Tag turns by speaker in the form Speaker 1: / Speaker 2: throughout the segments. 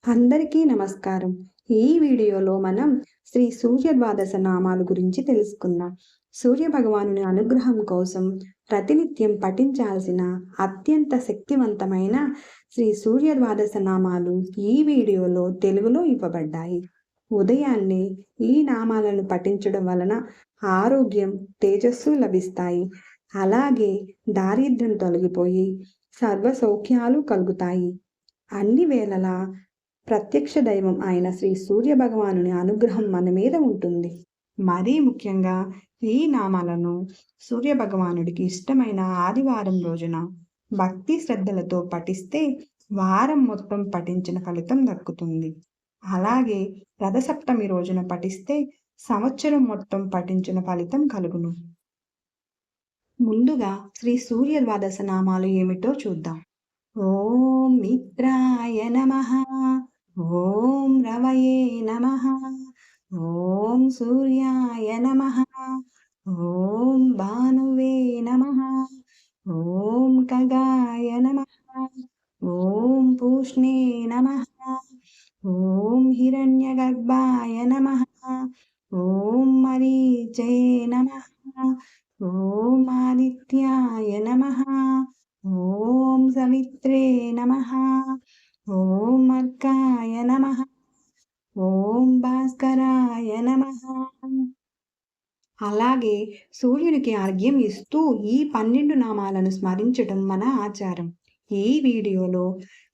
Speaker 1: అందరికీ నమస్కారం. ఈ వీడియోలో మనం శ్రీ సూర్య ద్వాదశ నామాలు గురించి తెలుసుకుందాం. సూర్య భగవానుని అనుగ్రహం కోసం ప్రతినిత్యం పఠించాల్సిన అత్యంత శక్తివంతమైన శ్రీ సూర్య ద్వాదశ నామాలు ఈ వీడియోలో తెలుగులో ఇవ్వబడ్డాయి. ఉదయాన్నే ఈ నామాలను పఠించడం వలన ఆరోగ్యం, తేజస్సు లభిస్తాయి. అలాగే దారిద్ర్యం తొలగిపోయి సర్వ సౌఖ్యాలు కలుగుతాయి. అన్ని వేళలా ప్రత్యక్ష దైవం అయిన శ్రీ సూర్య భగవానుని అనుగ్రహం మన మీద ఉంటుంది. మరీ ముఖ్యంగా ఈ నామాలను సూర్య భగవానుడికి ఇష్టమైన ఆదివారం రోజున భక్తి శ్రద్ధలతో పఠిస్తే వారం మొత్తం పఠించిన ఫలితం దక్కుతుంది. అలాగే రథసప్తమి రోజున పఠిస్తే సంవత్సరం మొత్తం పఠించిన ఫలితం కలుగును. ముందుగా శ్రీ సూర్య ద్వాదశ నామాలు ఏమిటో చూద్దాం. ఓం మిత్రాయ నమః, ఓం రవయే నమః, ఓం సూర్యాయ నమః, ఓం భానువే నమః, ఓం ఖగాయ నమః, ఓం పూష్ణే నమః, ఓం హిరణ్యగర్భాయ నమః, ఓం మరీచయే నమః, ఓం ఆదిత్యాయ నమః, ఓం సవిత్రే నమః, ఓం అర్కాయ నమః, ఓం భాస్కరాయ నమః. అలాగే సూర్యునికి అర్ఘ్యం ఇస్తూ ఈ 12 నామాలను స్మరించడం మన ఆచారం. ఈ వీడియోలో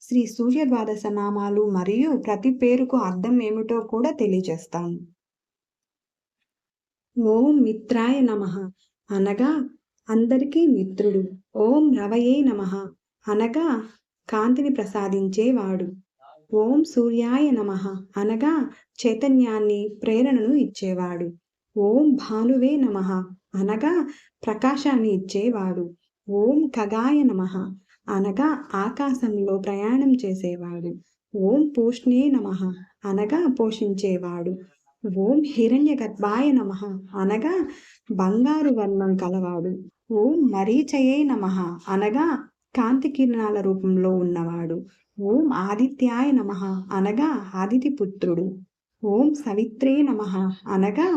Speaker 1: శ్రీ సూర్య ద్వాదశ నామాలు మరియు ప్రతి పేరుకు అర్థం ఏమిటో కూడా తెలియజేస్తాను. ఓం మిత్రాయ నమః అనగా అందరికీ మిత్రుడు. ఓం రవయే నమః అనగా కాంతిని ప్రసాదించేవాడు. ఓం సూర్యాయ నమః అనగా చైతన్యాన్ని, ప్రేరణను ఇచ్చేవాడు. ఓం భానువే నమః అనగా ప్రకాశాన్ని ఇచ్చేవాడు. ఓం ఖగాయ నమః అనగా ఆకాశంలో ప్రయాణం చేసేవాడు. ఓం పూష్ణే నమః అనగా పోషించేవాడు. ఓం హిరణ్యగర్భాయ నమః అనగా బంగారు వర్ణం కలవాడు. ఓం మరీచయే నమః అనగా కాంతి కిరణాల రూపంలో ఉన్నవాడు. ఓం ఆదిత్యాయ నమః అనగా ఆదితి పుత్రుడు. ఓం సవిత్రే నమః అనగా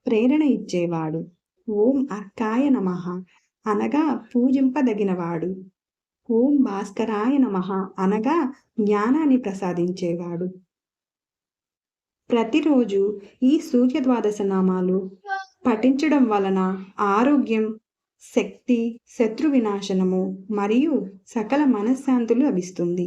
Speaker 1: ప్రేరణ ఇచ్చేవాడు. ఓం అర్కాయ నమః అనగా పూజింపదగినవాడు. ఓం భాస్కరాయ నమః అనగా జ్ఞానాన్ని ప్రసాదించేవాడు. ప్రతిరోజు ఈ సూర్య ద్వాదశ నామాలు పఠించడం వలన ఆరోగ్యం, శక్తి, శత్రు వినాశనము మరియు సకల మనశ్శాంతులు లభిస్తుంది.